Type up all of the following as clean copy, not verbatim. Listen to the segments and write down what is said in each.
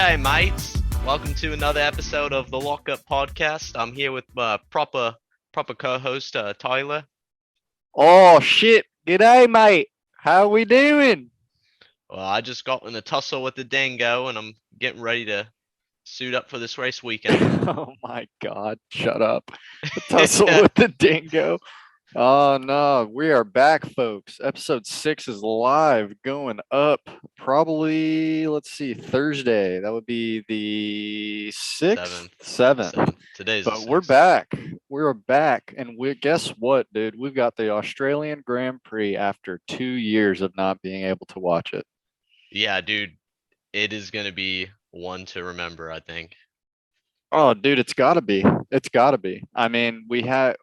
G'day, mates. Welcome to another episode of the Lockup Podcast. I'm here with my proper co-host Tyler. Oh shit! G'day, mate. How we doing? Well, I just got in a tussle with the dingo, and I'm getting ready to suit up for this race weekend. Oh my god! Shut up. A tussle with the dingo. Oh no, we are back, folks. Episode 6 is live, going up probably. Let's see, Thursday. That would be the 6th, 7th. Today's But the we're 6th. back. We're back, and we guess what, dude? We've got the Australian Grand Prix after 2 years of not being able to watch it. Yeah, dude, it is gonna be one to remember, I think. Oh, dude, it's got to be. It's got to be. I mean, we haven't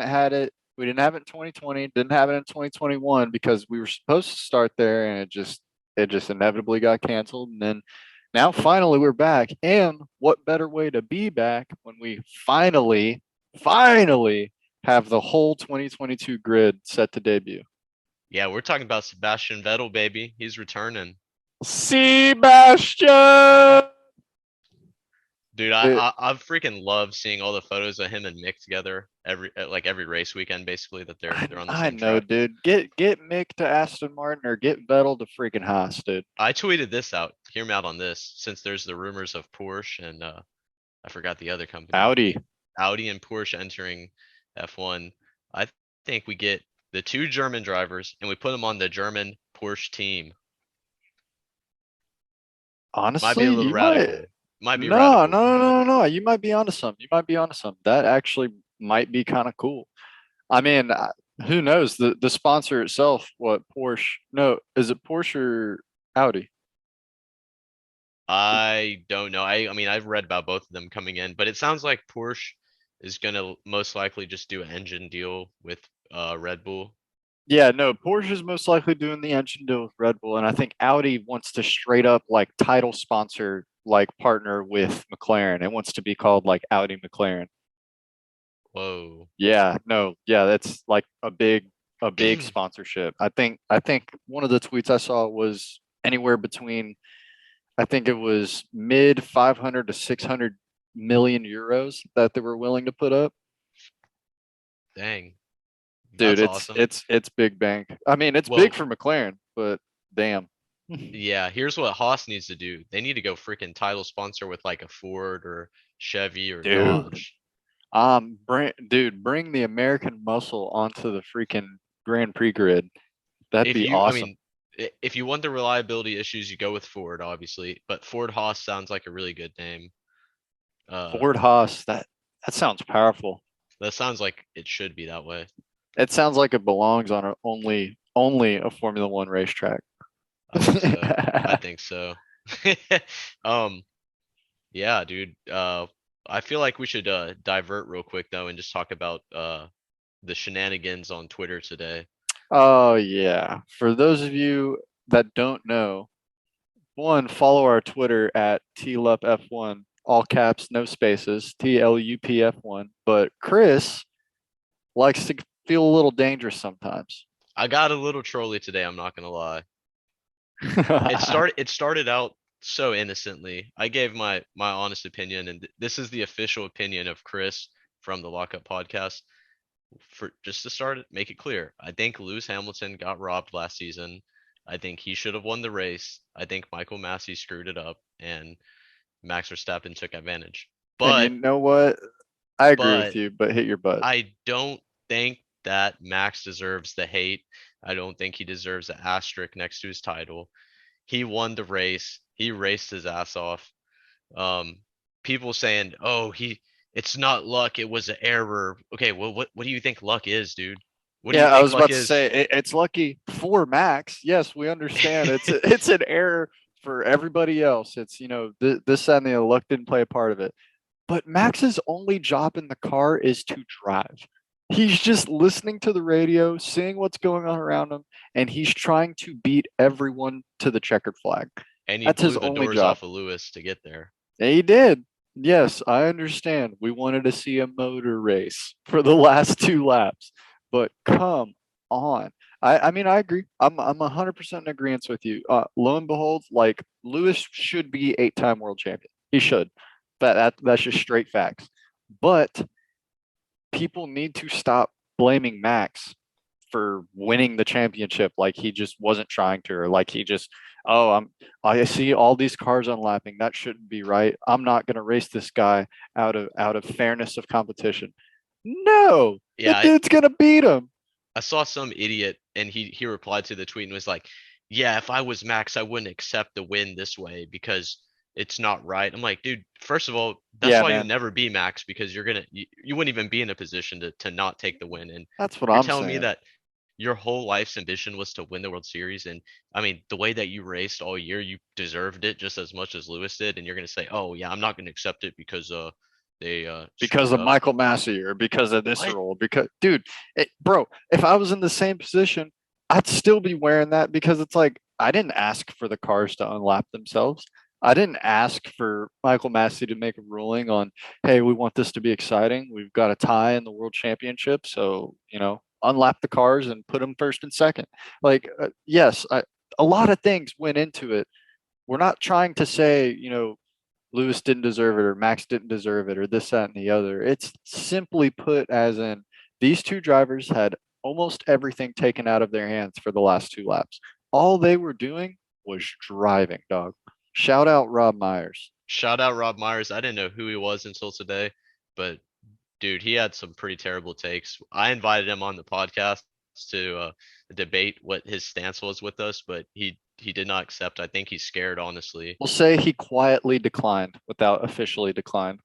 had it. We didn't have it in 2020. Didn't have it in 2021 because we were supposed to start there, and it just inevitably got canceled. And then now finally we're back. And what better way to be back when we finally have the whole 2022 grid set to debut? Yeah, we're talking about Sebastian Vettel, baby. He's returning. Sebastian. Dude, I freaking love seeing all the photos of him and Mick together every race weekend, basically that they're on the I same know, track. dude. Get Mick to Aston Martin or get Vettel to freaking Haas, dude. I tweeted this out. Hear me out on this, since there's the rumors of Porsche and I forgot the other company. Audi and Porsche entering F1. I think we get the two German drivers and we put them on the German Porsche team. Honestly, might be a little radical. Might be no, radical. No. You might be onto something. That actually might be kind of cool. I mean, who knows? The sponsor itself, what Porsche? No, is it Porsche or Audi? I don't know. I mean, I've read about both of them coming in, but it sounds like Porsche is gonna most likely just do an engine deal with Red Bull. Yeah, no, Porsche is most likely doing the engine deal with Red Bull, and I think Audi wants to straight up like title sponsor, like partner with McLaren. It wants to be called like Audi McLaren. Whoa. Yeah, no, yeah, that's like a big sponsorship. I think one of the tweets I saw was anywhere between, I think it was mid 500 to 600 million euros that they were willing to put up. Dang. Dude, That's it's awesome. it's big bank. I mean, it's Well, big for McLaren, but damn. yeah, here's what Haas needs to do. They need to go freaking title sponsor with like a Ford or Chevy or Dude. Dodge. Bring the American muscle onto the freaking Grand Prix grid. That'd be I awesome. mean, if you want the reliability issues, you go with Ford, obviously. But Ford Haas sounds like a really good name. Ford Haas, that sounds powerful. That sounds like it should be that way. It sounds like it belongs on only a Formula One racetrack. I think so. I think so. Um, yeah, dude. I feel like we should divert real quick though and just talk about the shenanigans on Twitter today. Oh yeah. For those of you that don't know, one, follow our Twitter at TLUPF1, all caps, no spaces, TLUPF1. But Chris likes to feel a little dangerous sometimes. I got a little trolly today, I'm not gonna lie. It started out so innocently. I gave my honest opinion, and this is the official opinion of Chris from the Lockup Podcast. For just to start it, make it clear, I think Lewis Hamilton got robbed last season. I think he should have won the race. I think Michael Massey screwed it up, and Max Verstappen took advantage. And you But know what? I agree with but you, but hit your butt. I don't think that Max deserves the hate. I don't think he deserves an asterisk next to his title. He won the race. He raced his ass off. Um, People saying, "Oh, it's not luck. It was an error." Okay, well, what do you think luck is, dude? What do you Yeah, I think was luck about to is? say it's lucky for Max. Yes, we understand. It's an error for everybody else. It's this that, and the luck didn't play a part of it. But Max's only job in the car is to drive. He's just listening to the radio, seeing what's going on around him, and he's trying to beat everyone to the checkered flag. And he That's his blew the only doors job. off of Lewis to get there. And he did. Yes, I understand. We wanted to see a motor race for the last two laps, but come on. I mean, I agree. I'm 100% in agreement with you. Lo and behold, like Lewis should be 8-time world champion. He should. That's just straight facts. But people need to stop blaming Max for winning the championship like he just wasn't trying to, or like he just, oh, I see all these cars unlapping. That shouldn't be right. I'm not going to race this guy out of fairness of competition. No, the Yeah, dude's going to beat him. I saw some idiot and he replied to the tweet and was like, "Yeah, if I was Max, I wouldn't accept the win this way because it's not right." I'm like, dude, first of all, that's Yeah, why you man. never be Max because you wouldn't even be in a position to not take the win. And That's what you're I'm telling me saying. that your whole life's ambition was to win the World Series, and I mean, the way that you raced all year, you deserved it just as much as Lewis did, and you're gonna say, "Oh yeah, I'm not gonna accept it because they Because screwed of up." Michael Massey or because of this What? rule. Because, dude, bro, if I was in the same position, I'd still be wearing that because it's like I didn't ask for the cars to unlap themselves. I didn't ask for Michael Massey to make a ruling on, hey, we want this to be exciting. We've got a tie in the world championship. So, unlap the cars and put them first and second. Like, yes, a lot of things went into it. We're not trying to say, Lewis didn't deserve it or Max didn't deserve it or this, that, and the other. It's simply put as in these two drivers had almost everything taken out of their hands for the last two laps. All they were doing was driving, dog. Shout out Rob Myers. Shout out Rob Myers. I didn't know who he was until today, but dude, he had some pretty terrible takes. I invited him on the podcast to debate what his stance was with us, but he did not accept. I think he's scared, honestly. We'll say he quietly declined without officially declined.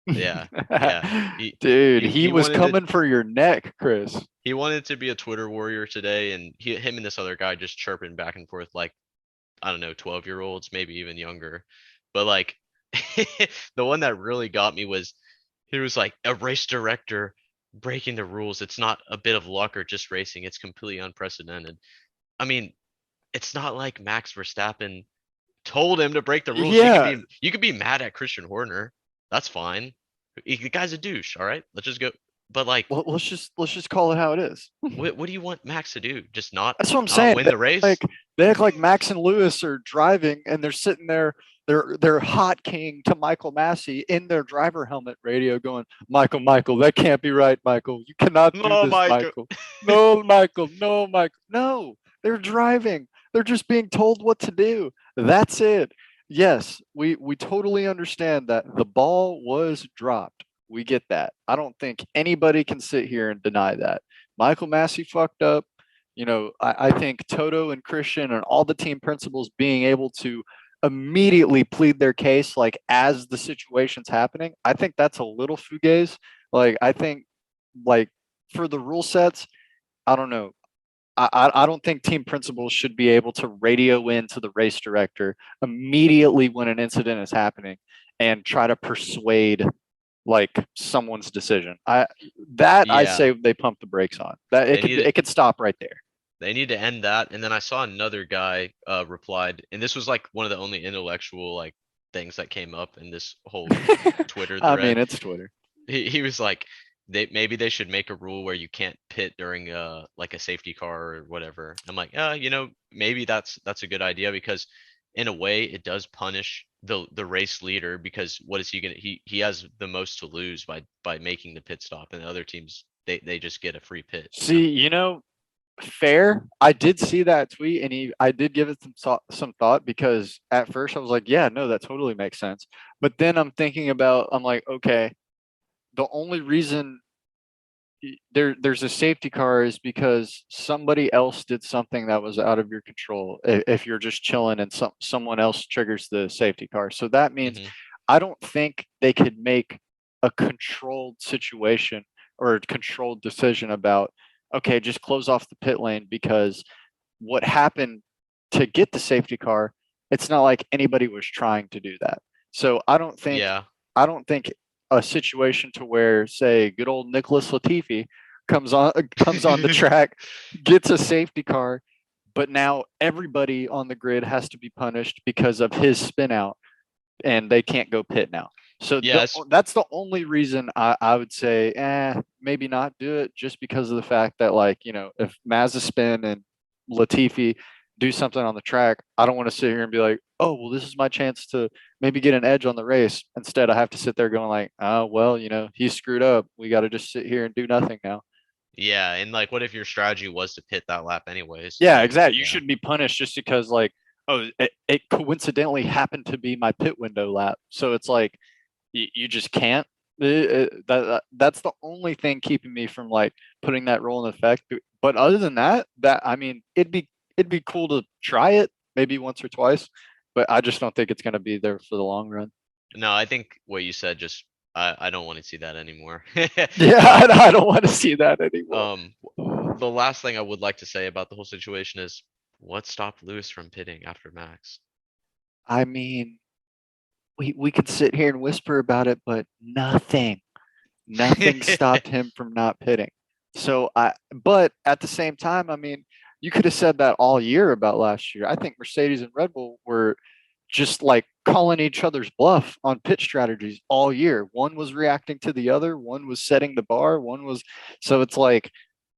Yeah, yeah. He Dude, he he he was wanted to coming for your neck, Chris. he wanted to be a Twitter warrior today, and him and this other guy just chirping back and forth like I don't know, 12-year-olds, maybe even younger. But like the one that really got me was he was like a race director breaking the rules. It's not a bit of luck or just racing. It's completely unprecedented. I mean, it's not like Max Verstappen told him to break the rules. Yeah. You could be mad at Christian Horner. That's fine. The guy's a douche, all right? Let's just go. But like Well, let's just call it how it is. what do you want Max to do? Just not That's what I'm not saying. win the race? They act like Max and Lewis are driving and they're sitting there, they're hot king to Michael Massey in their driver helmet radio going, Michael, that can't be right, Michael. You cannot do No, this, Mike. Michael. No, Michael, no, Michael. No, they're driving. They're just being told what to do. That's it. Yes, we totally understand that the ball was dropped. We get that. I don't think anybody can sit here and deny that. Michael Massey fucked up. I think Toto and Christian and all the team principals being able to immediately plead their case, like as the situation's happening, I think that's a little fugazi. Like, I think, like, for the rule sets, I don't know. I don't think team principals should be able to radio in to the race director immediately when an incident is happening and try to persuade like someone's decision. I Yeah. say they pump the brakes on. That They need it could stop right there. They need to end that. And then I saw another guy replied, and this was like one of the only intellectual like things that came up in this whole Twitter I mean, thread. it's Twitter. He was like, they should make a rule where you can't pit during like a safety car or whatever. I'm like, maybe that's a good idea because in a way it does punish the race leader because what is he gonna he has the most to lose by making the pit stop and the other teams they just get a free pit. See, fair. I did see that tweet, and I did give it some thought because at first I was like, yeah, no, that totally makes sense. But then I'm like, okay, the only reason there's a safety car is because somebody else did something that was out of your control. If you're just chilling and someone else triggers the safety car, so that means Hmm. I don't think they could make a controlled situation or a controlled decision about, okay, just close off the pit lane because what happened to get the safety car, it's not like anybody was trying to do that. So Yeah. I don't think a situation to where, say, good old Nicholas Latifi comes on the track, gets a safety car, but now everybody on the grid has to be punished because of his spin out and they can't go pit now. So Yeah, that's the only reason I would say, maybe not do it, just because of the fact that, like, if Mazepin and Latifi do something on the track, I don't want to sit here and be like, oh, well, this is my chance to maybe get an edge on the race. Instead, I have to sit there going like, oh, well, he screwed up. We got to just sit here and do nothing now. yeah, and like, what if your strategy was to pit that lap anyways? Yeah, And exactly. You yeah, shouldn't be punished just because, like, oh, it coincidentally happened to be my pit window lap. So it's like, you just can't. That's the only thing keeping me from, like, putting that rule in effect. But other than that, I mean, it'd be cool to try it maybe once or twice, but I just don't think it's going to be there for the long run. no, I think what you said just I don't want to see that anymore. Yeah, Uh, I don't want to see that anymore. um, the last thing I would like to say about the whole situation is what stopped Lewis from pitting after Max? I mean, we could sit here and whisper about it, but nothing stopped him from not pitting. But at the same time, I mean, you could have said that all year about last year. I think Mercedes and Red Bull were just like calling each other's bluff on pit strategies all year. One was reacting to the other, one was setting the bar, so it's like,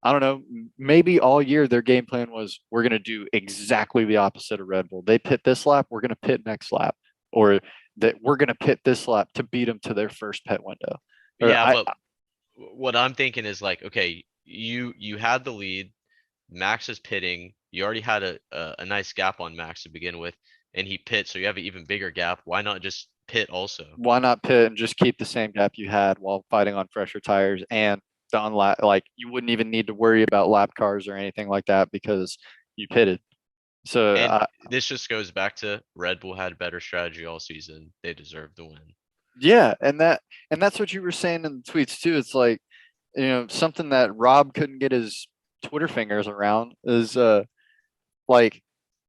I don't know, maybe all year their game plan was, we're going to do exactly the opposite of Red Bull. They pit this lap, we're going to pit next lap, or that we're going to pit this lap to beat them to their first pit window. Or Yeah, I but what I'm thinking is like, okay, you had the lead, Max is pitting, you already had a nice gap on Max to begin with, and he pits, so you have an even bigger gap. Why not just pit also? Why not pit and just keep the same gap you had while fighting on fresher tires, and the like, you wouldn't even need to worry about lap cars or anything like that because you pitted. So And this just goes back to Red Bull had better strategy all season. They deserve the win. yeah, and that's what you were saying in the tweets too. It's like, something that Rob couldn't get his Twitter fingers around is, like,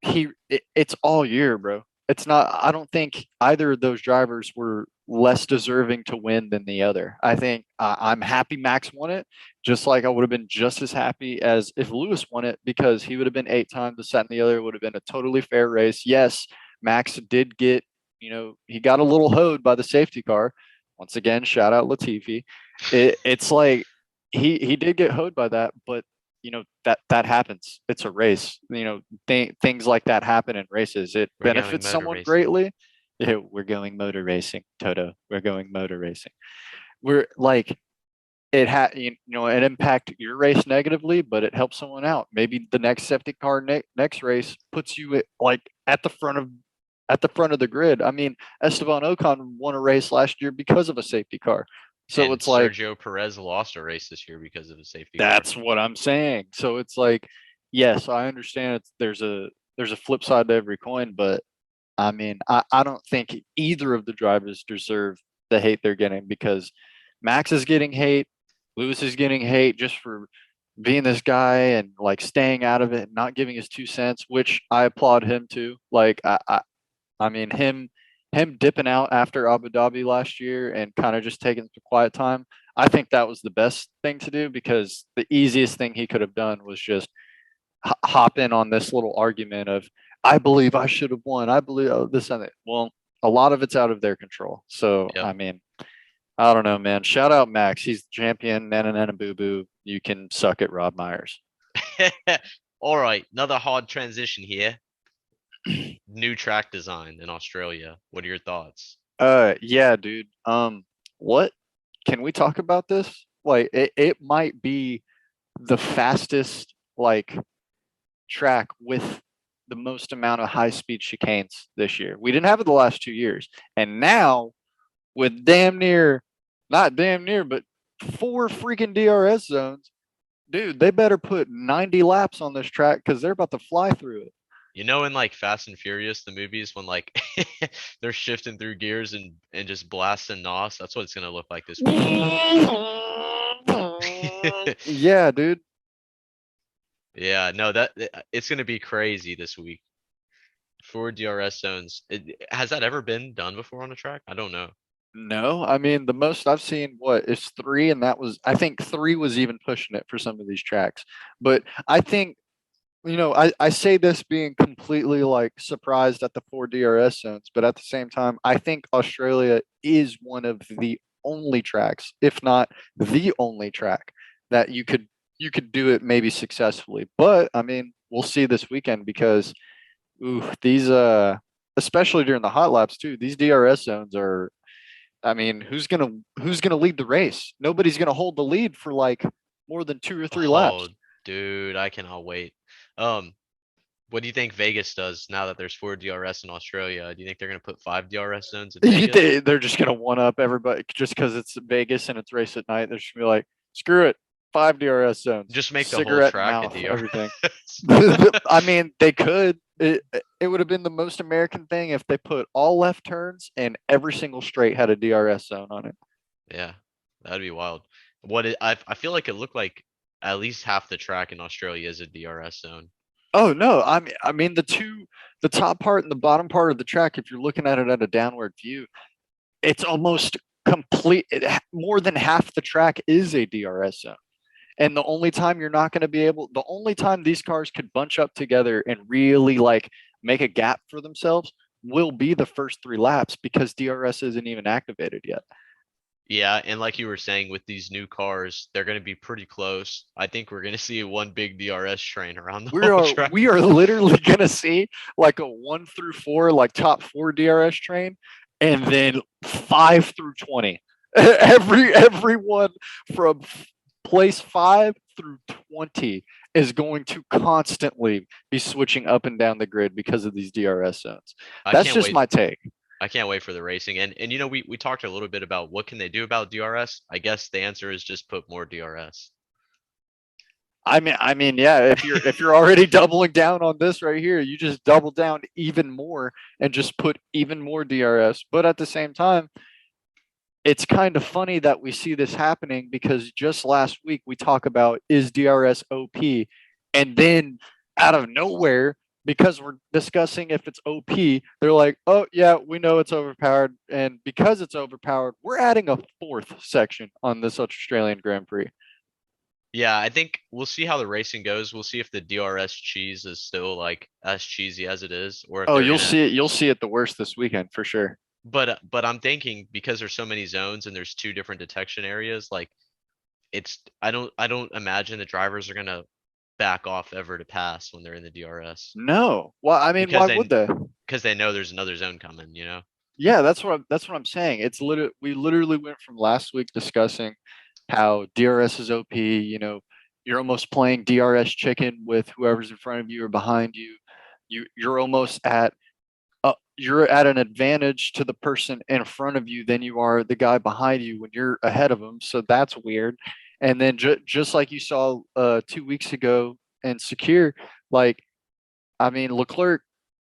it's all year, bro. It's not. I don't think either of those drivers were less deserving to win than the other. I think, I'm happy Max won it, just like I would have been just as happy as if Lewis won it, because he would have been 8 times. The set and the other would have been a totally fair race. Yes, Max did get, he got a little hoed by the safety car. Once again, shout out Latifi. It's like, he did get hoed by that, but that happens. It's a race. Things like that happen in races. It We're going benefits motor someone racing. greatly. Yeah, we're going motor racing, Toto. We're going motor racing. We're like, it impact your race negatively, but it helps someone out. Maybe the next safety car next race puts you like at the front of the grid. I mean, Esteban Ocon won a race last year because of a safety car. So And it's like, Sergio Perez lost a race this year because of a safety car. that's what I'm saying. So it's like, yes, I understand there's a flip side to every coin, but I mean, I don't think either of the drivers deserve the hate they're getting, because Max is getting hate, Lewis is getting hate just for being this guy and, like, staying out of it and not giving his 2 cents, which I applaud him to. Like, I mean, him dipping out after Abu Dhabi last year and kind of just taking some quiet time. I think that was the best thing to do, because the easiest thing he could have done was just hop in on this little argument of, I believe I should have won. I believe, this and that. Well, a lot of it's out of their control. So, Yep. I mean, I don't know, man. Shout out Max. He's the champion. Nana nana boo boo. You can suck it, Rob Myers. All right, another hard transition here. New track design in Australia. What are your thoughts? Yeah, dude. What can we talk about this? Like, it might be the fastest, like, track with the most amount of high speed chicanes this year. We didn't have it the last 2 years. And now, with not damn near, but 4 freaking DRS zones, dude, they better put 90 laps on this track, because they're about to fly through it. You know, in like Fast and Furious, the movies, when like they're shifting through gears and just blasting NOS, that's what it's gonna look like this weekend. Yeah, dude. Yeah, no, it's gonna be crazy this week. 4 DRS zones. Has that ever been done before on a track? I don't know. No, I mean, the most I've seen, what, is 3, and I think 3 was even pushing it for some of these tracks. But I think I say this being completely like surprised at the four DRS zones, but at the same time, I think Australia is one of the only tracks, if not the only track, that you could do it maybe successfully. But I mean, we'll see this weekend because these especially during the hot laps too, these DRS zones are, I mean, who's gonna lead the race? Nobody's gonna hold the lead for like more than 2 or 3 laps. Oh, dude, I cannot wait. Um, what do you think Vegas does now that there's four DRS in Australia? Do you think they're gonna put five DRS zones in Vegas? They're just gonna one up everybody just because it's Vegas and it's race at night. They're just gonna be like, screw it, 5 DRS zones, Just make the whole cigarette in track a mouth, everything. DRS. I mean, they could. It would have been the most American thing if they put all left turns and every single straight had a DRS zone on it. Yeah, that'd be wild. I feel like it looked like at least half the track in Australia is a DRS zone. Oh no, I mean the top part and the bottom part of the track, if you're looking at it at a downward view, it's almost complete. More than half the track is a DRS zone. And the only time these cars could bunch up together and really like make a gap for themselves will be the first 3 laps because DRS isn't even activated yet. Yeah, and like you were saying, with these new cars, they're gonna be pretty close. I think we're gonna see one big DRS train around the We whole are track. we are literally gonna see like a 1 through 4, like top 4 DRS train, and then 5 through 20. Everyone from place 5 through 20 is going to constantly be switching up and down the grid because of these DRS zones. I That's can't just wait. my take. I can't wait for the racing. And we talked a little bit about what can they do about DRS. I guess the answer is just put more DRS. I mean, yeah. If you're already doubling down on this right here, you just double down even more and just put even more DRS. But at the same time, it's kind of funny that we see this happening because just last week we talk about is DRS OP, and then out of nowhere, because we're discussing if it's OP, they're like, oh yeah, we know it's overpowered, and because it's overpowered, we're adding a fourth section on this Australian Grand Prix. Yeah, I think we'll see how the racing goes. We'll see if the DRS cheese is still like as cheesy as it is, or if Oh, they're you'll gonna. see it. You'll see it the worst this weekend for sure. But I'm thinking because there's so many zones and there's two different detection areas, like I don't imagine the drivers are gonna back off ever to pass when they're in the DRS No, well, I mean, because why they would they? because they know there's another zone coming. Yeah, that's what I'm saying. We literally went from last week discussing how DRS is OP. You're almost playing DRS chicken with whoever's in front of you or behind you. You're at an advantage to the person in front of you than you are the guy behind you when you're ahead of them. So that's weird. And then just like you saw 2 weeks ago and Secure, like I mean, Leclerc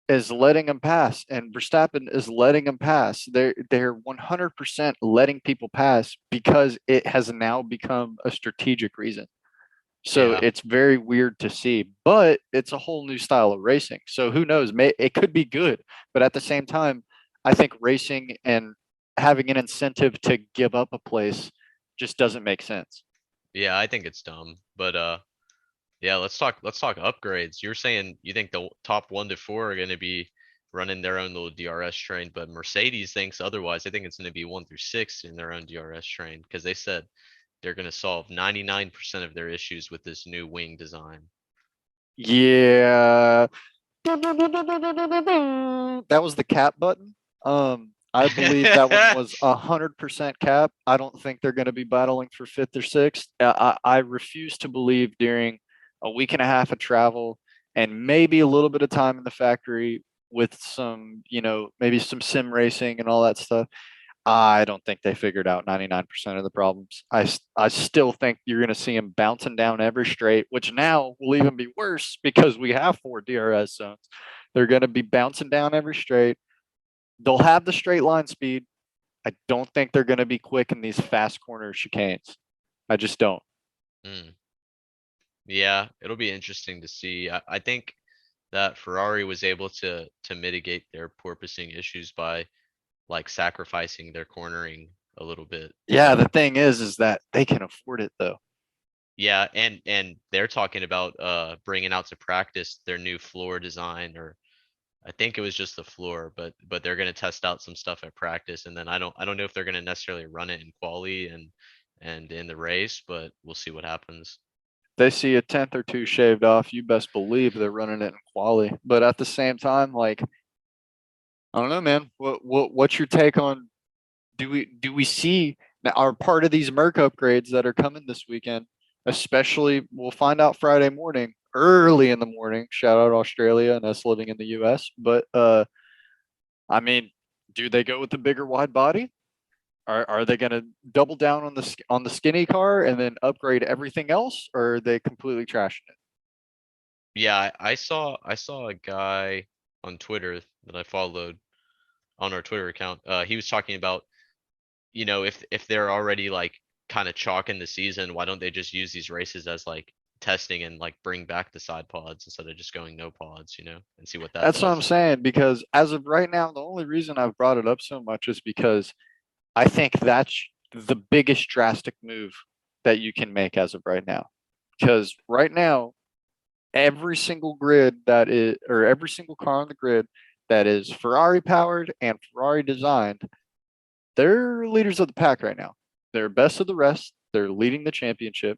is letting him pass, and Verstappen is letting him pass. They're 100% letting people pass because it has now become a strategic reason. So Yeah. it's very weird to see, but it's a whole new style of racing. So who knows? It could be good, but at the same time, I think racing and having an incentive to give up a place just doesn't make sense. Yeah, I think it's dumb. But yeah, let's talk upgrades. You're saying you think the top 1 to 4 are gonna be running their own little DRS train, but Mercedes thinks otherwise. I think it's gonna be 1 through 6 in their own DRS train because they said they're gonna solve 99% of their issues with this new wing design. Yeah, that was the cap button. I believe that one was 100% cap. I don't think they're going to be battling for fifth or sixth. I refuse to believe during a week and a half of travel and maybe a little bit of time in the factory with some, maybe some sim racing and all that stuff. I don't think they figured out 99% of the problems. I still think you're going to see them bouncing down every straight, which now will even be worse because we have 4 DRS zones. They're going to be bouncing down every straight. They'll have the straight line speed. I don't think they're going to be quick in these fast corner chicanes. I just don't. Mm, yeah, it'll be interesting to see. I think that Ferrari was able to mitigate their porpoising issues by like sacrificing their cornering a little bit. Yeah, the thing is that they can afford it though. Yeah, and they're talking about bringing out to practice their new floor design, or I think it was just the floor, but they're going to test out some stuff at practice, and then I don't know if they're going to necessarily run it in quali and in the race, but we'll see what happens. They see a tenth or two shaved off, you best believe they're running it in quali. But at the same time, like, I don't know, man. What's your take on, do we see now are part of these Merc upgrades that are coming this weekend? Especially, we'll find out Friday morning, early in the morning. Shout out Australia and us living in the US. But I mean, do they go with the bigger wide body? Are they going to double down on the skinny car and then upgrade everything else, or are they completely trashing it? Yeah, I saw a guy on Twitter that I followed on our Twitter account. He was talking about, if they're already like kind of chalking the season, why don't they just use these races as like testing and like bring back the side pods instead of just going no pods, and see what that That's what I'm does. saying, because as of right now, the only reason I've brought it up so much is because I think that's the biggest drastic move that you can make as of right now. Because right now, every single grid that is, or every single car on the grid that is Ferrari powered and Ferrari designed, they're leaders of the pack right now. They're best of the rest. They're leading the championship.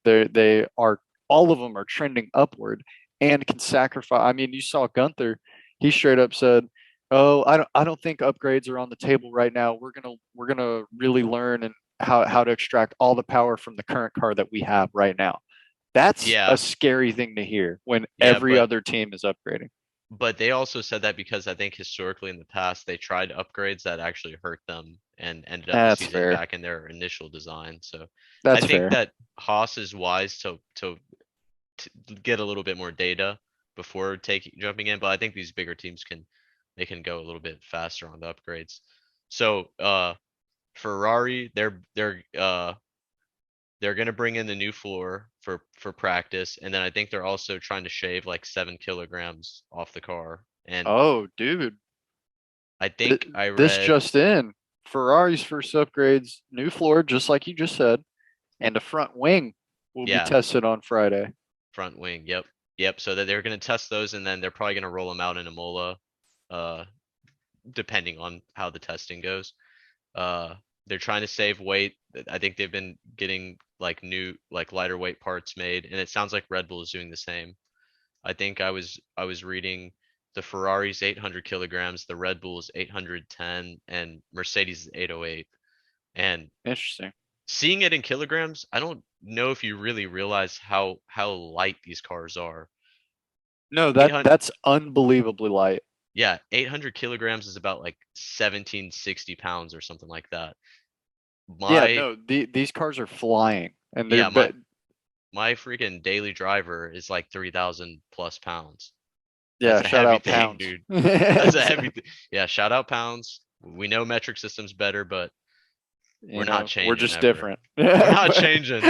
They are, all of them are trending upward and can sacrifice. I mean, you saw Gunther. He straight up said, "Oh, I don't think upgrades are on the table right now. We're gonna really learn and how to extract all the power from the current car that we have right now." That's a Yeah, scary thing to hear when yeah, every but other team is upgrading. but they also said that because I think historically in the past they tried upgrades that actually hurt them and ended up the That's season fair. back in their initial design. So I That's think fair. that Haas is wise to get a little bit more data before taking jumping in, but I think these bigger teams can go a little bit faster on the upgrades. So Ferrari, they're gonna bring in the new floor for practice, and then I think they're also trying to shave like 7 kilograms off the car. And Oh, dude. I Th- think I this read, just in. Ferrari's first upgrades, new floor, just like you just said, and a front wing will be yeah, tested on Friday. front wing, yep, yep. So that they're gonna test those, and then they're probably gonna roll them out in Imola, uh, depending on how the testing goes. Uh, they're trying to save weight. I think they've been getting like new, like lighter weight parts made, and it sounds like Red Bull is doing the same. I think I was reading the Ferrari's 800 kilograms, the Red Bull's 810, and Mercedes is 808. And Interesting. seeing it in kilograms, I don't know if you really realize how light these cars are. No, that 800, that's unbelievably light. yeah, 800 kilograms is about like 1760 pounds or something like that. Yeah, My no, these cars are flying, and they're yeah, my freaking daily driver is like 3,000 plus pounds. That's yeah. a Shout heavy out thing, pounds. dude. That's a heavy thing. Yeah, shout out pounds. We know metric system's better, but we're not We're changing just ever. different. We're not But changing.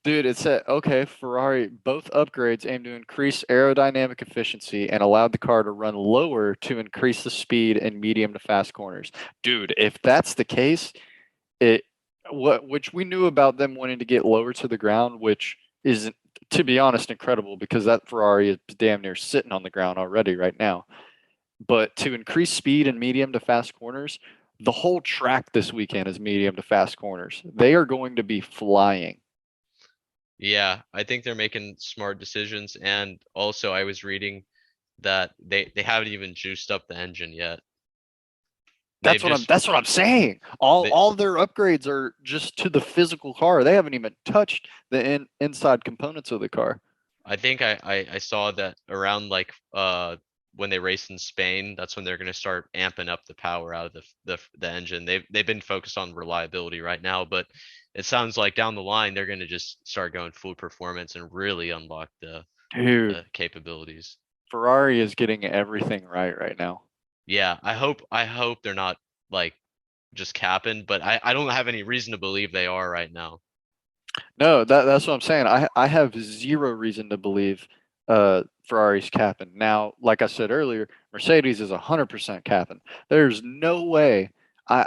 dude, it said, okay, Ferrari, both upgrades aim to increase aerodynamic efficiency and allowed the car to run lower to increase the speed in medium to fast corners. Dude, if that's the case, it which we knew about them wanting to get lower to the ground, which is, to be honest, incredible because that Ferrari is damn near sitting on the ground already right now. But to increase speed in medium to fast corners, the whole track this weekend is medium to fast corners. They are going to be flying. Yeah, I think they're making smart decisions. And also, I was reading that they haven't even juiced up the engine yet. They've just That's what I'm saying. All they, all their upgrades are just to the physical car. They haven't even touched the inside components of the car. I think I saw that around like when they race in Spain, that's when they're gonna start amping up the power out of the engine. They've been focused on reliability right now, but it sounds like down the line they're gonna just start going full performance and really unlock Dude, the capabilities. Ferrari is getting everything right now. Yeah, I hope they're not like just capping, but I don't have any reason to believe they are right now. No, that's what I'm saying. I have zero reason to believe Ferrari's capping. Now, like I said earlier, Mercedes is 100% capping. There's no way. I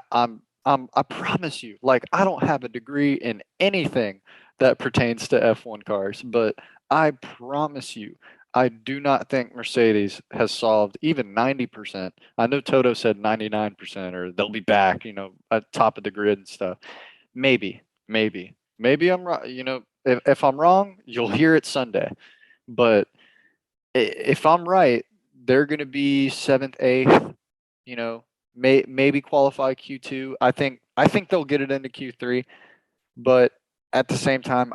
promise you, like I don't have a degree in anything, that pertains to F1 cars. But I promise you, I do not think Mercedes has solved even 90%. I know Toto said 99% or they'll be back, at top of the grid and stuff. Maybe I'm right. If I'm wrong, you'll hear it Sunday. But if I'm right, they're going to be seventh, eighth. Maybe qualify Q2. I think they'll get it into Q3. But at the same time,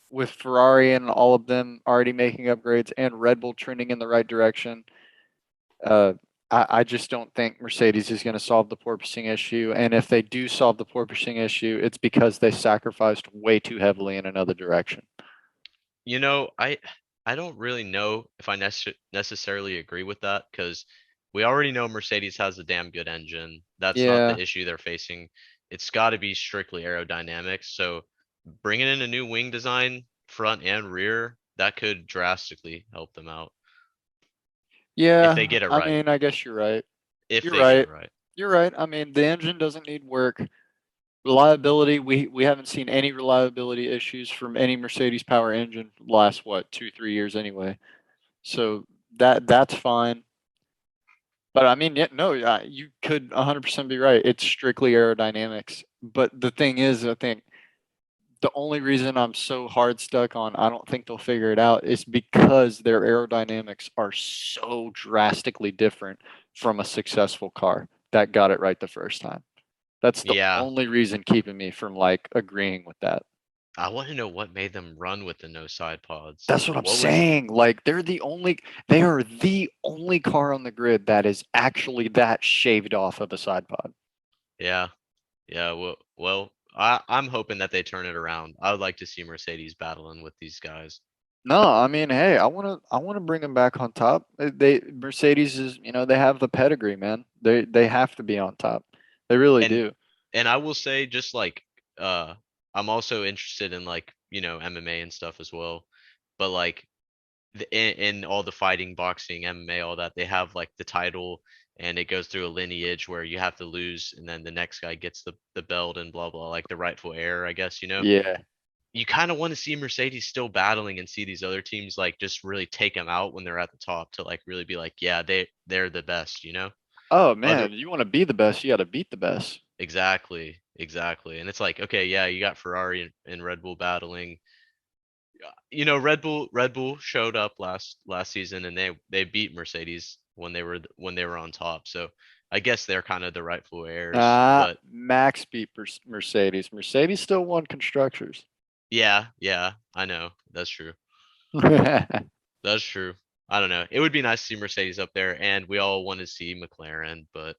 with Ferrari and all of them already making upgrades and Red Bull trending in the right direction, uh, I just don't think Mercedes is going to solve the porpoising issue. And if they do solve the porpoising issue, it's because they sacrificed way too heavily in another direction. You know, I don't really know if I necessarily agree with that because we already know Mercedes has a damn good engine. That's not Yeah. the issue they're facing. It's got to be strictly aerodynamics. So bringing in a new wing design, front and rear, that could drastically help them out if they Yeah. get it I right. mean, I guess you're right. If You're they get it right. right. You're right. I mean, the engine doesn't need work. Reliability, we haven't seen any reliability issues from any Mercedes power engine last what 2-3 years anyway. So that's fine. But I mean, yeah, no, you could 100% be right. It's strictly aerodynamics. But the thing is, I think the only reason I'm so hard stuck on I don't think they'll figure it out is because their aerodynamics are so drastically different from a successful car that got it right the first time. That's the Yeah, only reason keeping me from like agreeing with that. I want to know what made them run with the no side pods. That's what I'm What was saying. Like they are the only car on the grid that is actually that shaved off of a side pod. yeah. Yeah, I'm hoping that they turn it around. I would like to see Mercedes battling with these guys. No, I mean, hey, I want to bring them back on top. They Mercedes is, they have the pedigree, man. They have to be on top. They really And do. and I will say just like uh I'm also interested in like, MMA and stuff as well. But like in all the fighting, boxing, MMA, all that, they have like the title and it goes through a lineage where you have to lose and then the next guy gets the belt and blah blah, like the rightful heir, I guess. Yeah. You kind of want to see Mercedes still battling and see these other teams like just really take them out when they're at the top to like really be like, yeah, they're the best. Oh Other man, you want to be the best, you got to beat the best. exactly. And it's like, okay, yeah, you got Ferrari and Red Bull battling. Red Bull showed up last season and they beat Mercedes when they were on top. So I guess they're kind of the rightful heirs, but Max beat Mercedes. Mercedes still won constructors. yeah, I know. That's true. That's true. I don't know. It would be nice to see Mercedes up there, and we all want to see McLaren, but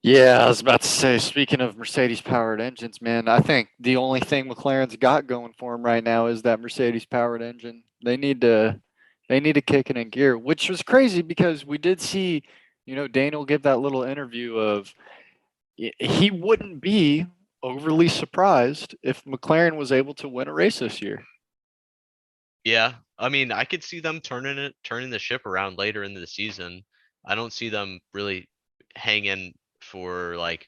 Yeah, I was about to say, speaking of Mercedes powered engines, man, I think the only thing McLaren's got going for them right now is that Mercedes powered engine. They need to kick it in gear, which was crazy because we did see, Daniel give that little interview of he wouldn't be overly surprised if McLaren was able to win a race this year. yeah, I mean, I could see them turning the ship around later in the season. I don't see them really hanging for like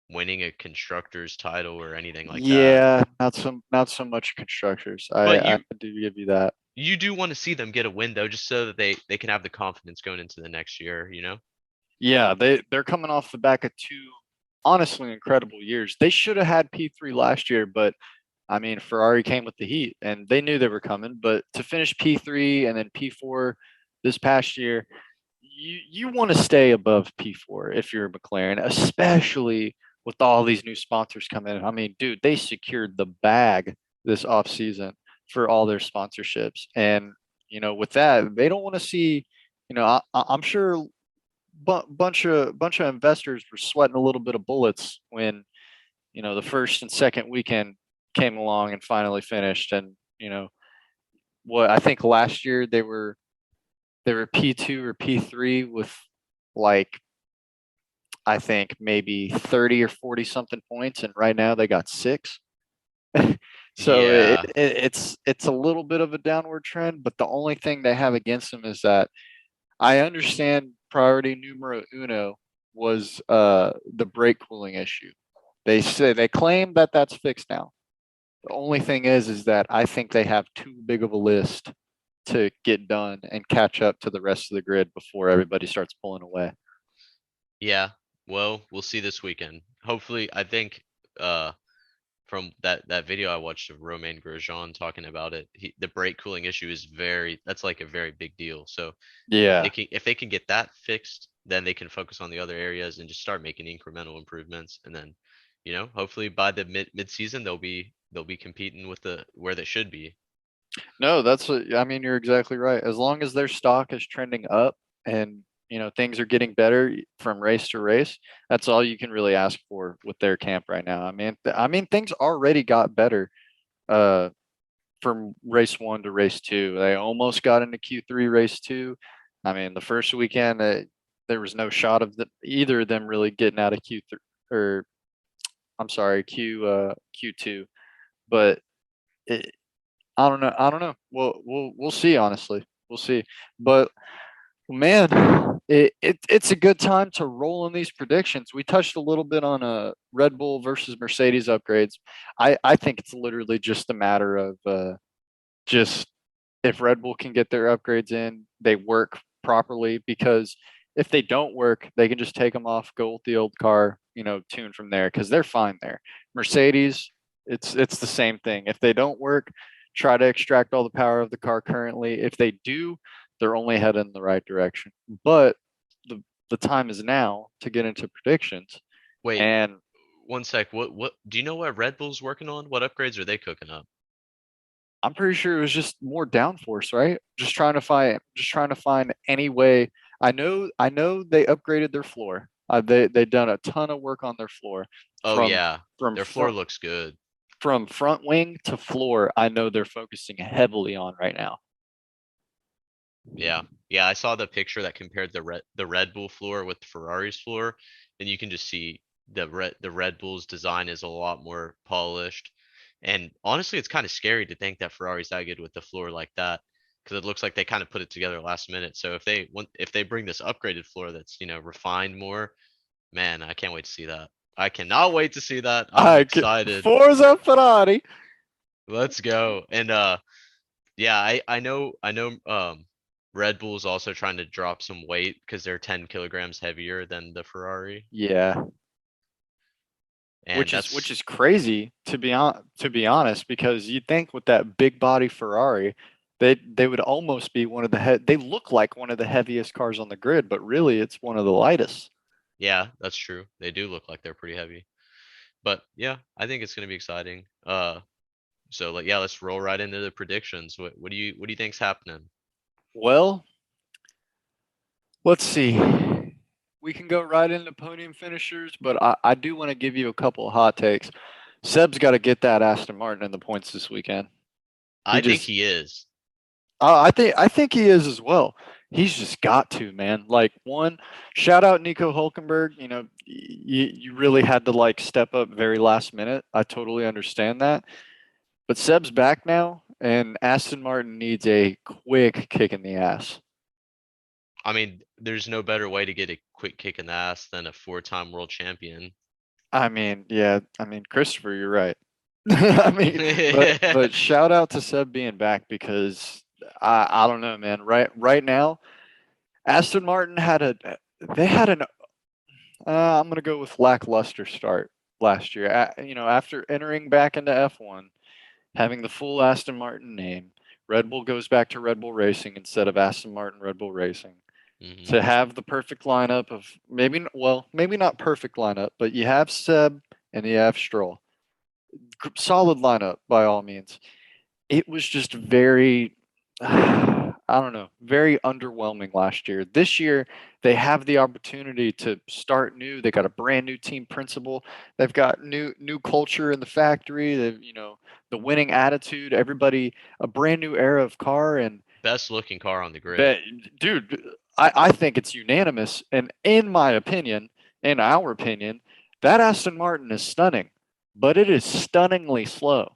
winning a constructors title or anything like that. Yeah, not so much constructors. I But I do give you that. you do want to see them get a win though, just so that they can have the confidence going into the next year. Yeah, they're coming off the back of two honestly incredible years. They should have had P3 last year, but I mean Ferrari came with the heat and they knew they were coming, but to finish P3 and then P4 this past year, you want to stay above P4 if you're a McLaren, especially with all these new sponsors coming in. I mean, dude, they secured the bag this offseason for all their sponsorships. And, with that, they don't want to see, I'm sure bunch of investors were sweating a little bit of bullets when the first and second weekend came along and finally finished. And what I think last year they were P2 or P3 with like I think maybe 30 or 40 something points, and right now they got six. So Yeah, it's a little bit of a downward trend, but the only thing they have against them is that I understand priority numero uno was the brake cooling issue. They claim that that's fixed now. The only thing is that I think they have too big of a list to get done and catch up to the rest of the grid before everybody starts pulling away. Yeah. Well, we'll see this weekend. Hopefully, I think uh from that video I watched of Romain Grosjean talking about it, the brake cooling issue is that's like a very big deal. So Yeah. if they can get that fixed, then they can focus on the other areas and just start making incremental improvements. And then, hopefully by the mid season they'll be competing with the where they should be. No, I mean, you're exactly right. As long as their stock is trending up and, things are getting better from race to race, that's all you can really ask for with their camp right now. I mean, things already got better uh from race 1 to race 2. They almost got into Q3 race 2. I mean, the first weekend there was no shot of either of them really getting out of Q3, or I'm sorry, Q2. But it, I don't know. I don't know. We'll see. Honestly, we'll see. But man, it's a good time to roll in these predictions. We touched a little bit on Red Bull versus Mercedes upgrades. I think it's literally just a matter of just if Red Bull can get their upgrades in, they work properly. Because if they don't work, they can just take them off, go with the old car, tune from there because they're fine there. Mercedes, it's the same thing. If they don't work, try to extract all the power of the car currently. If they do, they're only headed in the right direction. But the time is now to get into predictions. Wait, And one sec. What do you know what Red Bull's working on? What upgrades are they cooking up? I'm pretty sure it was just more downforce, right? Just trying to find any way. I know they upgraded their floor. They done a ton of work on their floor Oh from yeah, from their floor front looks good. from front wing to floor. I know they're focusing heavily on right now. Yeah. Yeah, I saw the picture that compared the Red Bull floor with Ferrari's floor, and you can just see the Red Bull's design is a lot more polished. And honestly, it's kind of scary to think that Ferrari's that good with the floor like that, because it looks like they kind of put it together last minute. So if they bring this upgraded floor that's, refined more, man, I can't wait to see that. I cannot wait to see that. I'm excited. Forza Ferrari. Let's go. And yeah, I know Red Bull's also trying to drop some weight because they're 10 kilograms heavier than the Ferrari. Yeah, And which that's is crazy to be honest, because you'd think with that big body Ferrari, they would almost be one of they look like one of the heaviest cars on the grid, but really it's one of the lightest. yeah, that's true. They do look like they're pretty heavy. But yeah, I think it's gonna be exciting. So like yeah, let's roll right into the predictions. What do you think's happening? Well, let's see. We can go right into podium finishers, but I do want to give you a couple of hot takes. Seb's got to get that Aston Martin in the points this weekend. He I think just he is. I think he is as well. He's just got to, man. Like, one, shout out Nico Hulkenberg. You really had to like step up very last minute. I totally understand that. But Seb's back now, and Aston Martin needs a quick kick in the ass. I mean, there's no better way to get a quick kick in the ass than a four-time world champion. I mean, yeah, I mean, Christopher, you're right. I mean, but shout out to Seb being back, because I don't know, man. Right now, Aston Martin they had an I'm going to go with lackluster start last year. After entering back into F1, having the full Aston Martin name, Red Bull goes back to Red Bull Racing instead of Aston Martin Red Bull Racing. hmm To have the perfect lineup of, maybe not perfect lineup, but you have Seb and you have Stroll. Solid lineup by all means. It was just very, I don't know, very underwhelming last year. This year, they have the opportunity to start new. They got a brand new team principal. They've got new culture in the factory. They've, the winning attitude. Everybody, a brand new era of car. And Best looking car on the grid. that, dude, I think it's unanimous. And in my opinion, in our opinion, that Aston Martin is stunning, but it is stunningly slow.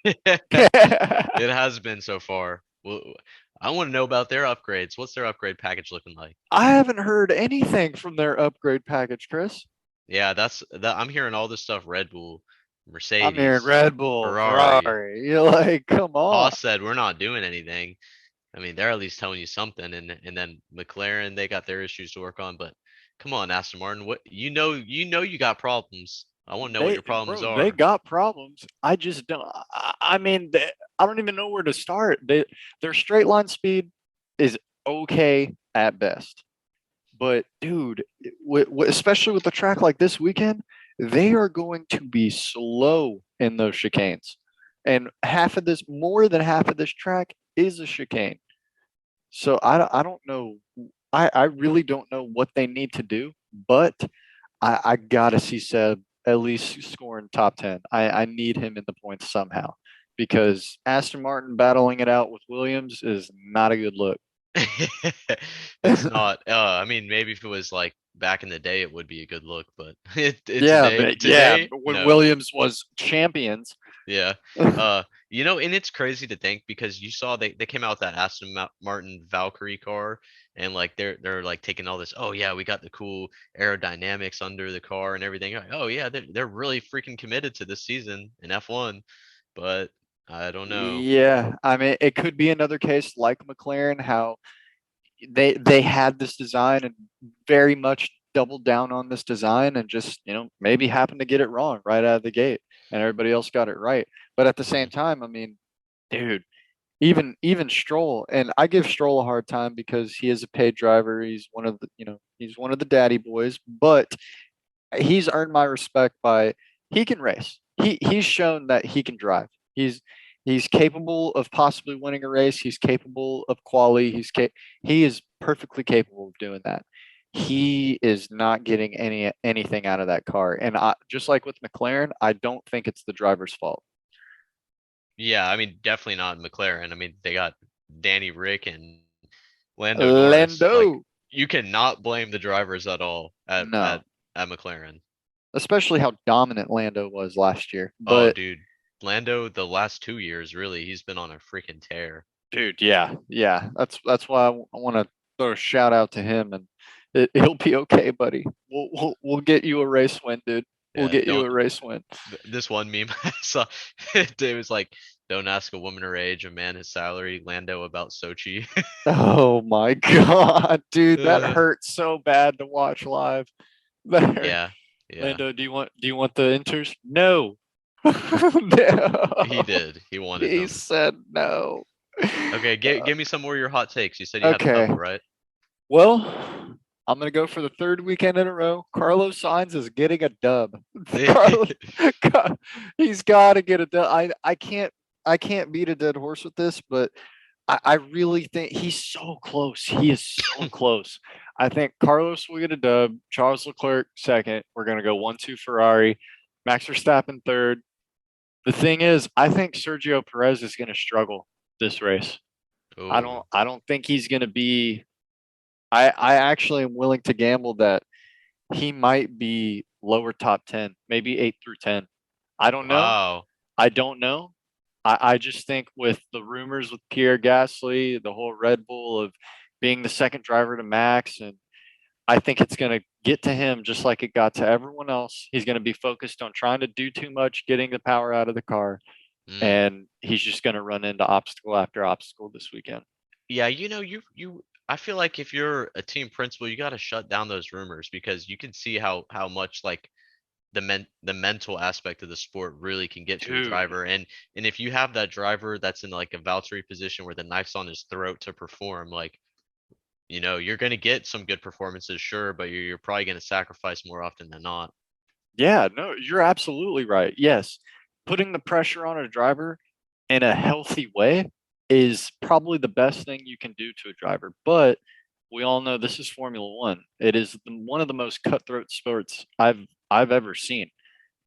It has been so far. Well, I want to know about their upgrades. What's their upgrade package looking like? I haven't heard anything from their upgrade package, Chris. Yeah, that's that. I'm hearing all this stuff Red Bull. I'm hearing Mercedes, Red Bull, Ferrari. Ferrari. You're like, come on. Haas said we're not doing anything. I mean, they're at least telling you something, and then McLaren, they got their issues to work on. But come on, Aston Martin, what you got problems. I want to know what They, your problems bro, they are. got problems. I just don't. I mean, I don't even know where to start. Their straight line speed is okay at best. But dude, especially with a track like this weekend, they are going to be slow in those chicanes. And more than half of this track is a chicane. So I don't know. I really don't know what they need to do, but I gotta see Seb at least scoring top 10. I need him in the points somehow because Aston Martin battling it out with Williams is not a good look. It's not. I mean, maybe if it was like back in the day, it would be a good look, but Yeah, but yeah, today, when no. Williams was champions. Yeah. And it's crazy to think because you saw they came out with that Martin Valkyrie car, and like they're like taking all this. Oh yeah, we got the cool aerodynamics under the car and everything. Like, oh yeah, they're really freaking committed to this season in F1, but I don't know. Yeah, I mean, it could be another case like McLaren, how they had this design and very much doubled down on this design and just maybe happened to get it wrong right out of the gate, and everybody else got it right. But at the Mhm. same time, I mean, dude, even Stroll, and I give Stroll a hard time because he is a paid driver. He's one of the he's one of the daddy boys, but he's earned my respect by he can race. He's shown that he can drive. He's capable of possibly winning a race. He's capable of quality. He is perfectly capable of doing that. He is not getting anything out of that car. And just like with McLaren, I don't think it's the driver's fault. Yeah, I mean, definitely not McLaren. I mean, they got Danny Rick and Lando Norris. Like, Lando, you cannot blame the drivers at all no, at McLaren. especially how dominant Lando was last year. Oh, But dude, Lando, the last 2 years, really, he's been on a freaking tear. dude, yeah, that's why I want to throw a shout out to him, and he'll be okay, buddy. We'll get you a race win, dude. We'll Yeah, get you don't. a race win. This one meme I saw, it was like, "Don't ask a woman her age, a man his salary." Lando about Sochi. Oh my god, dude, that Uh, hurt so bad to watch live. That hurt. yeah, yeah, Lando, do you want the inters? No. No. he did. He wanted He them. said no. Okay, give me some more of your hot takes. You said you had a Okay. couple, right? Well, I'm gonna go for the third weekend in a row. Carlos Sainz is getting a dub. Carlos, he's got to get a dub. I can't beat a dead horse with this, but I really think he's so close. He is so close. I think Carlos will get a dub. Charles Leclerc second. We're gonna go 1-2 Ferrari. Max Verstappen third. The thing is, I think Sergio Perez is gonna struggle this race. I Oh, don't. I don't think he's gonna be. I actually am willing to gamble that he might be lower top 10, maybe 8 through 10. I don't know. wow. I don't know. I just think with the rumors with Pierre Gasly, the whole Red Bull of being the second driver to Max, and I think it's going to get to him just like it got to everyone else. He's going to be focused on trying to do too much, getting the power out of the car, Mm. and he's just going to run into obstacle after obstacle this weekend. Yeah, you I feel like if you're a team principal, you got to shut down those rumors because you can see how much like the mental aspect of the sport really can get to a Dude, driver. And if you have that driver that's in like a Valtteri position where the knife's on his throat to perform, like, you're going to get some good performances, sure, but you're probably going to sacrifice more often than not. yeah, no, you're absolutely right. Yes, putting the pressure on a driver in a healthy way is probably the best thing you can do to a driver. But we all know this is Formula One. It is one of the most cutthroat sports I've ever seen.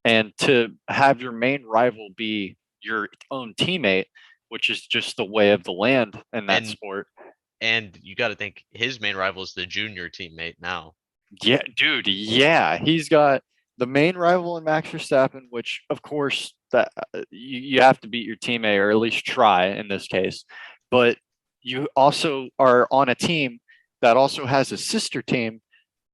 And to have your main rival be your own teammate, which is just the way of the land in that And sport. and you got to think his main rival is the junior teammate now. Yeah, dude. Yeah, he's got the main rival in Max Verstappen, which of course that you have to beat your teammate or at least try in this case. But you also are on a team that also has a sister team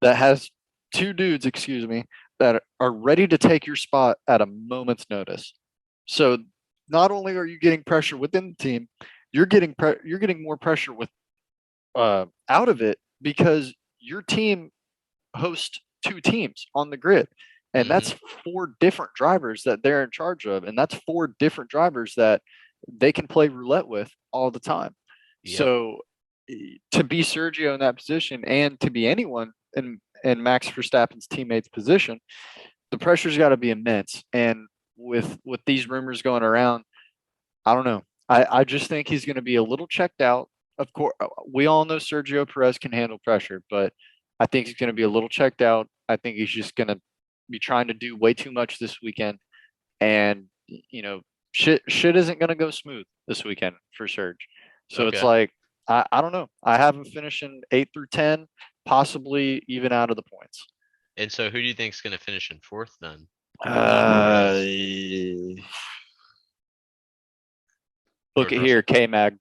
that has two dudes, excuse me, that are ready to take your spot at a moment's notice. So not only are you getting pressure within the team, you're getting more pressure with out of it because your team hosts two teams on the grid. And Hmm. that's four different drivers that they're in charge of. And that's four different drivers that they can play roulette with all the time. Yep. So to be Sergio in that position and to be anyone in Max Verstappen's teammate's position, the pressure's got to be immense. And with these rumors going around, I don't know. I just think he's going to be a little checked out. Of course, we all know Sergio Perez can handle pressure, but I think he's going to be a little checked out. I think he's just going to be trying to do way too much this weekend, and shit isn't going to go smooth this weekend for Serge. So it's Okay. like I don't know. I have him finishing 8 through 10, possibly even out of the points. And so who do you think's gonna finish in fourth then? Not Uh, Perez. look George at here, Russell. K Mag.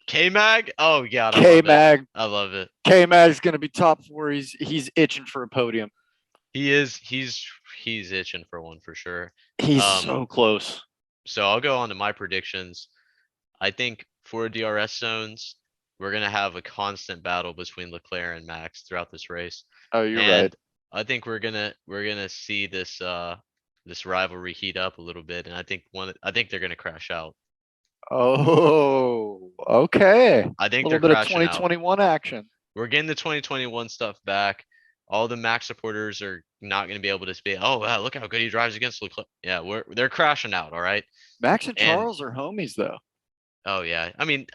K Mag? Oh god, I K love it. Mag I love it. K Mag's going to be top four. He's itching for a podium. He is he's itching for one for sure. He's Um, so close. so I'll go on to my predictions. I think for DRS zones, we're gonna have a constant battle between Leclerc and Max throughout this race. Oh, you're right. And I think we're gonna see this rivalry heat up a little bit, and I think they're gonna crash out. Oh, okay. A I think little they're bit of crashing out. 2021 action. We're getting the 2021 stuff back. All the Max supporters are not going to be able to say, "Oh, wow, look how good he drives against Leclerc." Yeah, they're crashing out. All right, Max and and Charles are homies, though. oh yeah, I mean,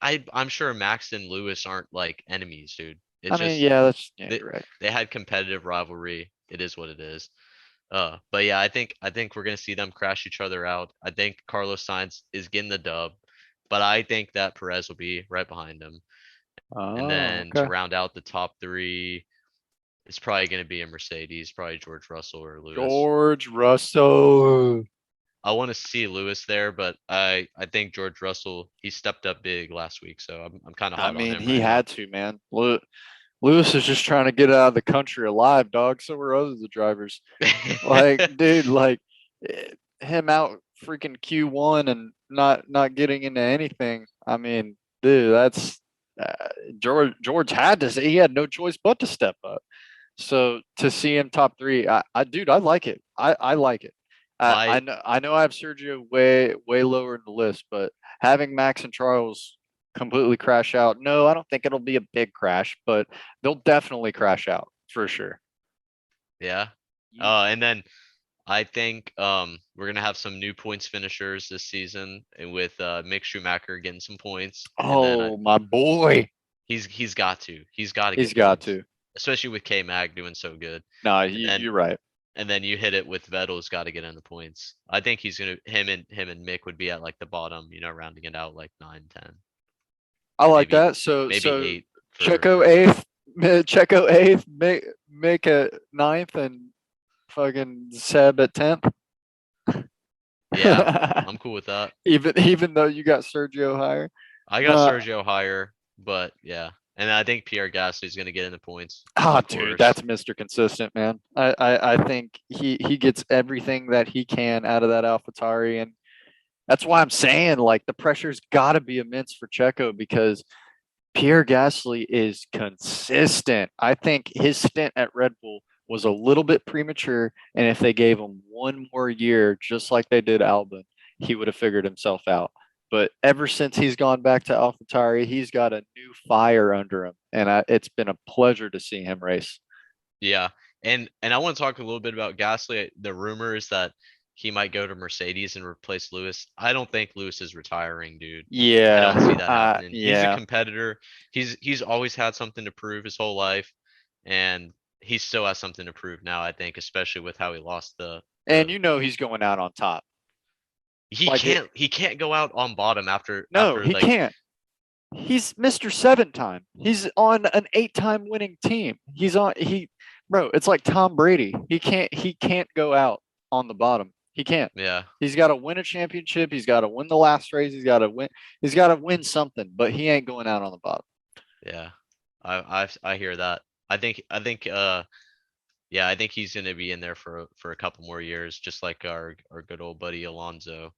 I'm sure Max and Lewis aren't like enemies, dude. I It's mean, just yeah, they you're right. they had competitive rivalry. It is what it is. But yeah, I think we're gonna see them crash each other out. I think Carlos Sainz is getting the dub, but I think that Perez will be right behind him. And Oh, then to okay. round out the top three, it's probably gonna be a Mercedes, probably George Russell or Lewis. George Russell. I want to see Lewis there, but I think George Russell he stepped up big last week, so I'm kind of I hot on mean, him he right now. had to, man. Lewis is just trying to get out of the country alive, dog. So were other the drivers. Like, dude, like him out freaking Q1 and not getting into anything. I mean, dude, that's George had to say he had no choice but to step up. So to see him top three, dude, I like it. I like it. My I know I have Sergio way lower in the list, but having Max and Charles completely crash out, no, I don't think it'll be a big crash, but they'll definitely crash out for sure. yeah. And then I think we're gonna have some new points finishers this season, and with Mick Schumacher getting some points, and then Oh, my boy. he's got to He's get got points, to. especially with K Mag doing so good. No, And then you're right. and then you hit it with Vettel's got to get in the points. I think he's gonna him and Mick would be at like the bottom, rounding it out like 9, 10, I like maybe that. So maybe so 8 for Checo Vettel. eighth, Checo eighth, make a ninth, and fucking Seb at 10th. Yeah, I'm cool with that. Even though you got Sergio higher. I got No, Sergio higher, but yeah. And I think Pierre Gasly's gonna get in the points, of dude, course. that's Mr. Consistent, man. I think he gets everything that he can out of that AlphaTauri, and that's why I'm saying like the pressure's got to be immense for Checo because Pierre Gasly is consistent. I think his stint at Red Bull was a little bit premature, and if they gave him one more year, just like they did Albon, he would have figured himself out. But ever since he's gone back to AlphaTauri, he's got a new fire under him, and it's been a pleasure to see him race. Yeah. And I want to talk a little bit about Gasly. The rumor is that he might go to Mercedes and replace Lewis. I don't think Lewis is retiring, dude. I don't see Yeah, that happening. He's a yeah. competitor. He's always had something to prove his whole life, and he still has something to prove now, I think, especially with how he lost And the you know he's going out on top. he Like it, can't go out on bottom no, after he like can't. He's Mr. Seven time. He's on an 8 time winning team. Bro, it's like Tom Brady. He can't go out on the bottom. He can't. yeah. He's got to win a championship. He's got to win the last race. He's got to win something, but he ain't going out on the bottom. Yeah. I hear that. I think Yeah, I think he's gonna be in there for a couple more years, just like our good old buddy Alonso.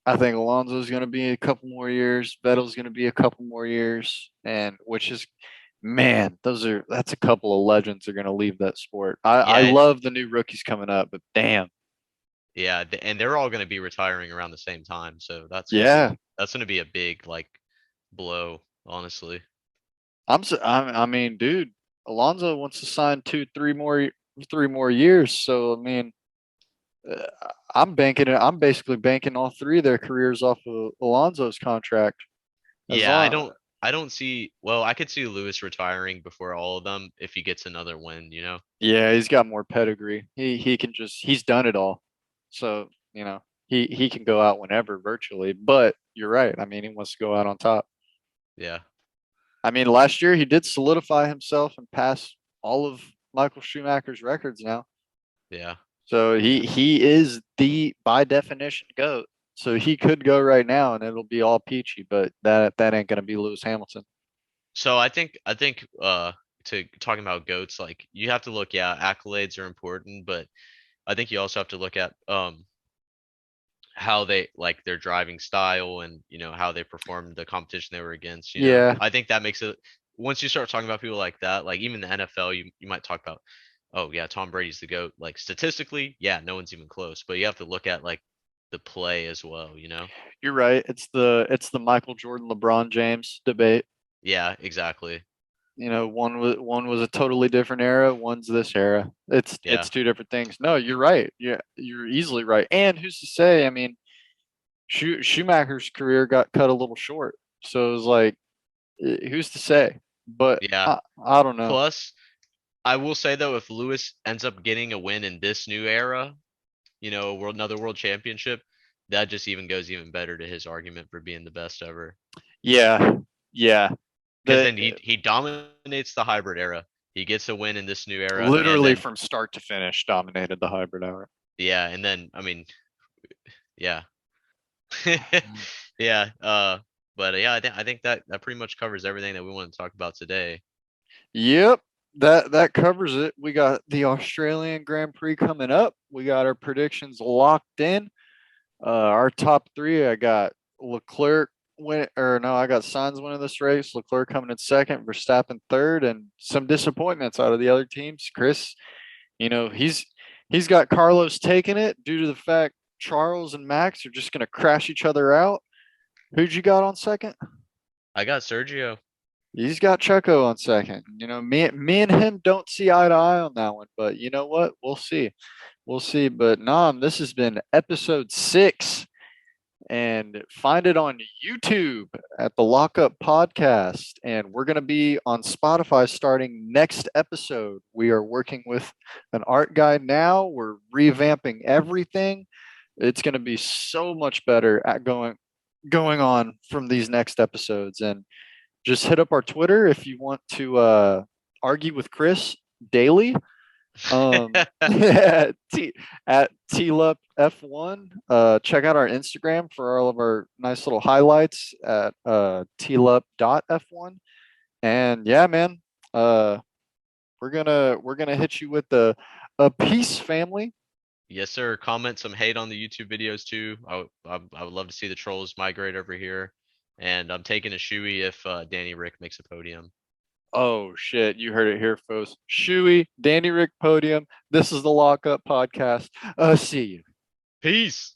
I think Alonso's going to be a couple more years. Vettel's going to be a couple more years, and which is, man, that's a couple of legends are going to leave that sport. I Yeah, love the new rookies coming up, but damn, yeah, and they're all gonna be retiring around the same time, so yeah, that's gonna be a big like blow, honestly. I mean, dude, Alonso wants to sign 3 more years. So I mean, uh, I'm basically banking all three of their careers off of Alonso's contract. As Yeah, long, I don't see. Well, I could see Lewis retiring before all of them if he gets another win. You know. yeah, he's got more pedigree. He can just he's done it all. So, he can go out whenever virtually, but you're right. I mean, he wants to go out on top. Yeah, I mean, last year he did solidify himself and pass all of Michael Schumacher's records now. yeah. So he is the by definition GOAT. So he could go right now and it'll be all peachy, but that ain't gonna be Lewis Hamilton. So I think to talking about goats, like you have to look. Yeah, accolades are important, but I think you also have to look at how they like their driving style and how they performed the competition they were against. Yeah, I think that makes it. Once you start talking about people like that, like even the NFL, you might talk about, oh yeah, Tom Brady's the goat. Like statistically, yeah, no one's even close. But you have to look at like the play as well. you're right. It's the Michael Jordan LeBron James debate. Yeah, exactly. One was a totally different era, one's this era. It's Yeah. two different things. No, you're right. Yeah, you're easily right. And who's to say? I mean, Schumacher's career got cut a little short, so it was like, who's to say? But Yeah. I don't know. Plus, I will say though, if Lewis ends up getting a win in this new era, another world championship, that just even goes even better to his argument for being the best ever. Yeah, yeah. Because The then he dominates the hybrid era. He gets a win in this new era, and Literally then from start to finish dominated the hybrid hour. yeah, and then I mean, yeah, yeah. But yeah, I think that pretty much covers everything that we want to talk about today. Yep, that covers it. We got the Australian Grand Prix coming up. We got our predictions locked in. Our top three, I got Leclerc win, or no, I got Sainz winning this race. Leclerc coming in second, Verstappen third, and some disappointments out of the other teams. Chris, he's got Carlos taking it due to the fact Charles and Max are just going to crash each other out. Who'd you got on second? I got Sergio. He's got Checo on second. Me and him don't see eye to eye on that one, but you know what? We'll see. We'll see. But Nam, this has been episode 6, and find it on YouTube at the Lockup Podcast. And we're going to be on Spotify starting next episode. We are working with an art guide now. We're revamping everything. It's going to be so much better at going on from these next episodes. And just hit up our Twitter if you want to argue with Chris daily. at TLUP F1. Check out our Instagram for all of our nice little highlights at TLUP.F1. And yeah, man, uh, we're gonna hit you with a peace, family. Yes, sir. Comment some hate on the YouTube videos too. I would love to see the trolls migrate over here. And I'm taking a shoey if Danny Rick makes a podium. Oh shit, you heard it here, folks. Shuey, Danny Rick Podium. This is the Lockup Podcast. See you. Peace.